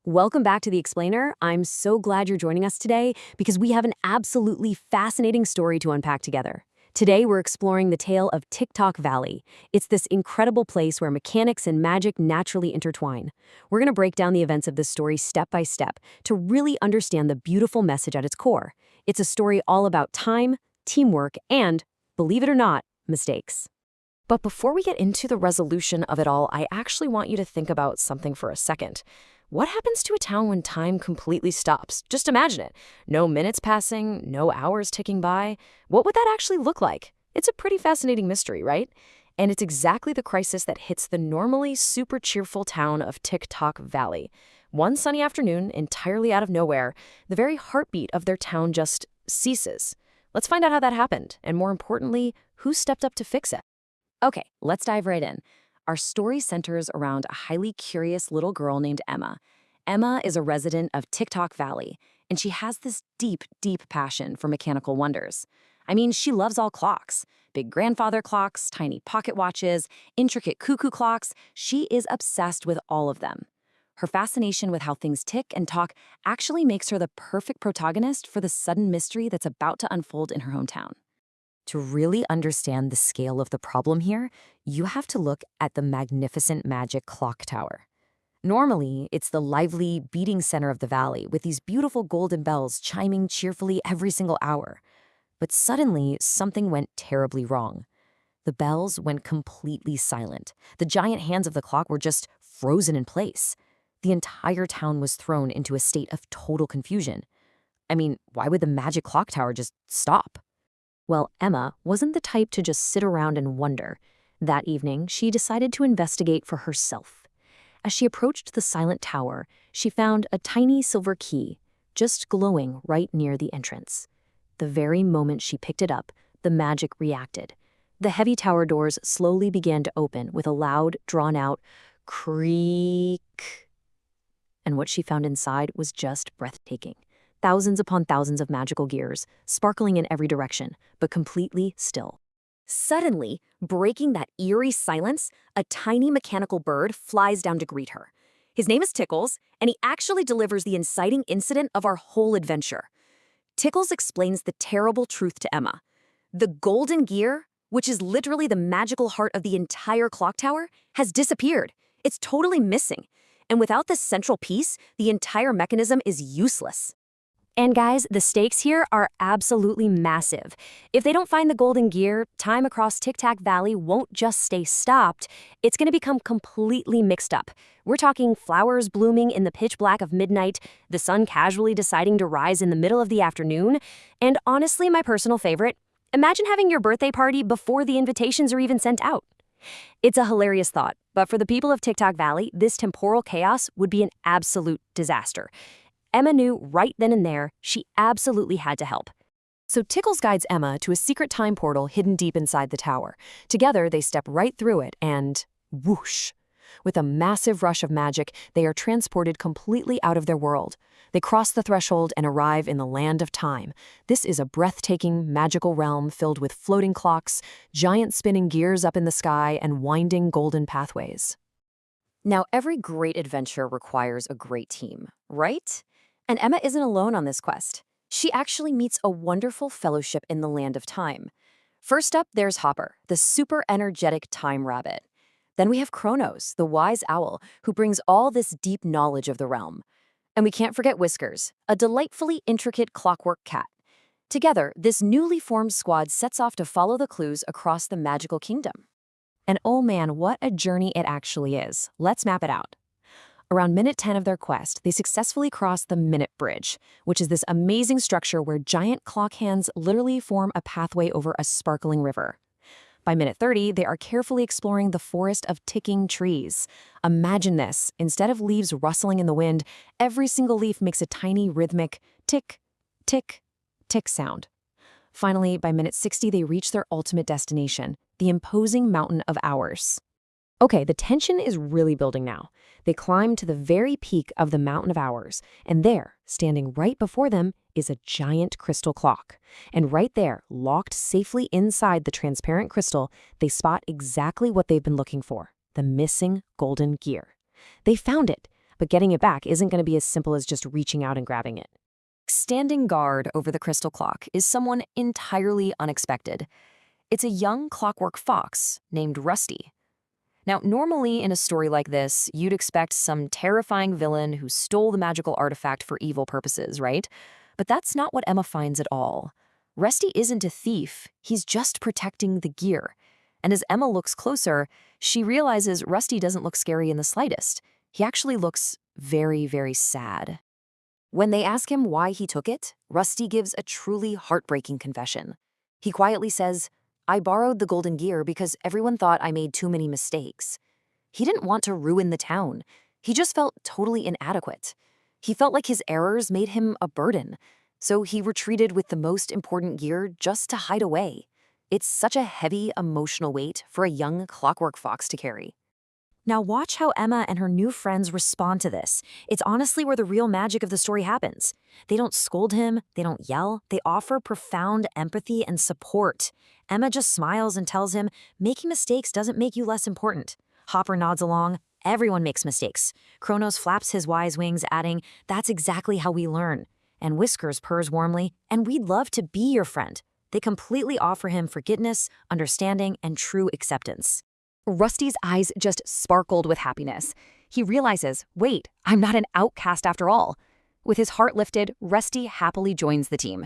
Welcome back to The Explainer. I'm so glad you're joining us today because we have an absolutely fascinating story to unpack together. Today, we're exploring the tale of Tick-Tock Valley. It's this incredible place where mechanics and magic naturally intertwine. We're going to break down the events of this story step by step to really understand the beautiful message at its core. It's a story all about time, teamwork, and, believe it or not, mistakes. But before we get into the resolution of it all, I actually want you to think about something for a second. What happens to a town when time completely stops? Just imagine it. No minutes passing, no hours ticking by. What would that actually look like? It's a pretty fascinating mystery, right? And it's exactly the crisis that hits the normally super cheerful town of Tick-Tock Valley. One sunny afternoon, entirely out of nowhere, the very heartbeat of their town just ceases. Let's find out how that happened, and more importantly, who stepped up to fix it. Okay, let's dive right in. Our story centers around a highly curious little girl named Emma. Emma is a resident of Tick-Tock Valley, and she has this deep, deep passion for mechanical wonders. I mean, she loves all clocks. Big grandfather clocks, tiny pocket watches, intricate cuckoo clocks. She is obsessed with all of them. Her fascination with how things tick and talk actually makes her the perfect protagonist for the sudden mystery that's about to unfold in her hometown. To really understand the scale of the problem here, you have to look at the magnificent magic clock tower. Normally, it's the lively, beating center of the valley with these beautiful golden bells chiming cheerfully every single hour. But suddenly, something went terribly wrong. The bells went completely silent. The giant hands of the clock were just frozen in place. The entire town was thrown into a state of total confusion. I mean, why would the magic clock tower just stop? Well, Emma wasn't the type to just sit around and wonder. That evening, she decided to investigate for herself. As she approached the silent tower, she found a tiny silver key, just glowing right near the entrance. The very moment she picked it up, the magic reacted. The heavy tower doors slowly began to open with a loud, drawn-out creak. And what she found inside was just breathtaking. Thousands upon thousands of magical gears, sparkling in every direction, but completely still. Suddenly, breaking that eerie silence, a tiny mechanical bird flies down to greet her. His name is Tickles, and he actually delivers the inciting incident of our whole adventure. Tickles explains the terrible truth to Emma. The golden gear, which is literally the magical heart of the entire clock tower, has disappeared. It's totally missing. And without this central piece, the entire mechanism is useless. And guys, the stakes here are absolutely massive. If they don't find the golden gear, time across Tick-Tock Valley won't just stay stopped, it's going to become completely mixed up. We're talking flowers blooming in the pitch black of midnight, the sun casually deciding to rise in the middle of the afternoon, and honestly, my personal favorite, imagine having your birthday party before the invitations are even sent out. It's a hilarious thought, but for the people of Tick-Tock Valley, this temporal chaos would be an absolute disaster. Emma knew right then and there she absolutely had to help. So Tickles guides Emma to a secret time portal hidden deep inside the tower. Together, they step right through it and whoosh. With a massive rush of magic, they are transported completely out of their world. They cross the threshold and arrive in the land of time. This is a breathtaking, magical realm filled with floating clocks, giant spinning gears up in the sky, and winding golden pathways. Now, every great adventure requires a great team, right? And Emma isn't alone on this quest. She actually meets a wonderful fellowship in the land of time. First up, there's Hopper, the super energetic time rabbit. Then we have Chronos, the wise owl, who brings all this deep knowledge of the realm. And we can't forget Whiskers, a delightfully intricate clockwork cat. Together, this newly formed squad sets off to follow the clues across the magical kingdom. And oh man, what a journey it actually is. Let's map it out. Around minute 10 of their quest, they successfully cross the Minute Bridge, which is this amazing structure where giant clock hands literally form a pathway over a sparkling river. By minute 30, they are carefully exploring the forest of ticking trees. Imagine this. Instead of leaves rustling in the wind, every single leaf makes a tiny rhythmic tick, tick, tick sound. Finally, by minute 60, they reach their ultimate destination, the imposing Mountain of Hours. Okay, the tension is really building now. They climb to the very peak of the Mountain of Hours, and there, standing right before them, is a giant crystal clock. And right there, locked safely inside the transparent crystal, they spot exactly what they've been looking for, the missing golden gear. They found it, but getting it back isn't going to be as simple as just reaching out and grabbing it. Standing guard over the crystal clock is someone entirely unexpected. It's a young clockwork fox named Rusty. Now, normally in a story like this, you'd expect some terrifying villain who stole the magical artifact for evil purposes, right? But that's not what Emma finds at all. Rusty isn't a thief, he's just protecting the gear. And as Emma looks closer, she realizes Rusty doesn't look scary in the slightest. He actually looks very, very sad. When they ask him why he took it, Rusty gives a truly heartbreaking confession. He quietly says, "I borrowed the golden gear because everyone thought I made too many mistakes." He didn't want to ruin the town. He just felt totally inadequate. He felt like his errors made him a burden, so he retreated with the most important gear just to hide away. It's such a heavy emotional weight for a young clockwork fox to carry. Now watch how Emma and her new friends respond to this. It's honestly where the real magic of the story happens. They don't scold him, they don't yell, they offer profound empathy and support. Emma just smiles and tells him, making mistakes doesn't make you less important. Hopper nods along, everyone makes mistakes. Chronos flaps his wise wings, adding, that's exactly how we learn. And Whiskers purrs warmly, and we'd love to be your friend. They completely offer him forgiveness, understanding, and true acceptance. Rusty's eyes just sparkled with happiness. He realizes, wait, I'm not an outcast after all. With his heart lifted, Rusty happily joins the team.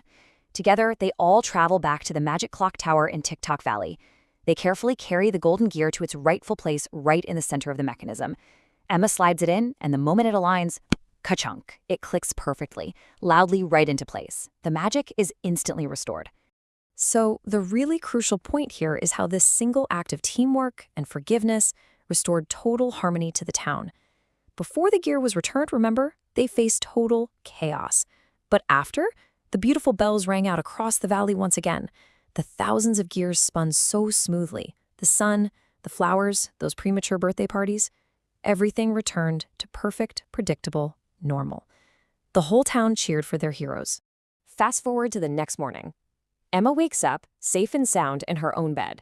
Together, they all travel back to the magic clock tower in Tick-Tock Valley. They carefully carry the golden gear to its rightful place right in the center of the mechanism. Emma slides it in, and the moment it aligns, ka-chunk, it clicks perfectly, loudly right into place. The magic is instantly restored. So the really crucial point here is how this single act of teamwork and forgiveness restored total harmony to the town. Before the gear was returned, remember, they faced total chaos. But after, the beautiful bells rang out across the valley once again. The thousands of gears spun so smoothly. The sun, the flowers, those premature birthday parties, everything returned to perfect, predictable, normal. The whole town cheered for their heroes. Fast forward to the next morning. Emma wakes up, safe and sound, in her own bed.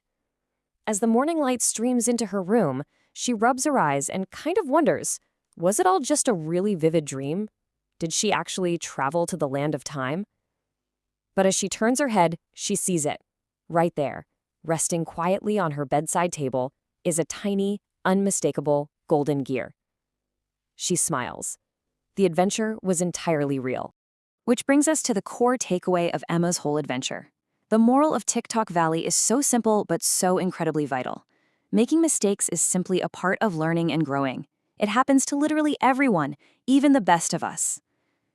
As the morning light streams into her room, she rubs her eyes and kind of wonders, was it all just a really vivid dream? Did she actually travel to the land of time? But as she turns her head, she sees it. Right there, resting quietly on her bedside table, is a tiny, unmistakable golden gear. She smiles. The adventure was entirely real. Which brings us to the core takeaway of Emma's whole adventure. The moral of Tick-Tock Valley is so simple but so incredibly vital. Making mistakes is simply a part of learning and growing. It happens to literally everyone, even the best of us.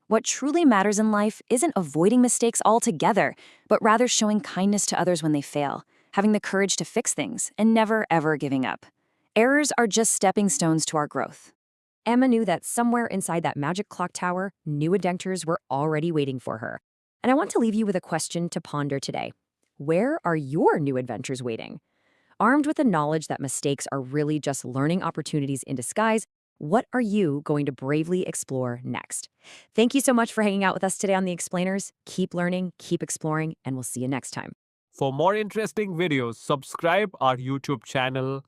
What truly matters in life isn't avoiding mistakes altogether, but rather showing kindness to others when they fail, having the courage to fix things, and never, ever giving up. Errors are just stepping stones to our growth. Emma knew that somewhere inside that magic clock tower, new adventures were already waiting for her. And I want to leave you with a question to ponder today. Where are your new adventures waiting? Armed with the knowledge that mistakes are really just learning opportunities in disguise, what are you going to bravely explore next? Thank you so much for hanging out with us today on The Explainers. Keep learning, keep exploring, and we'll see you next time. For more interesting videos, subscribe our YouTube channel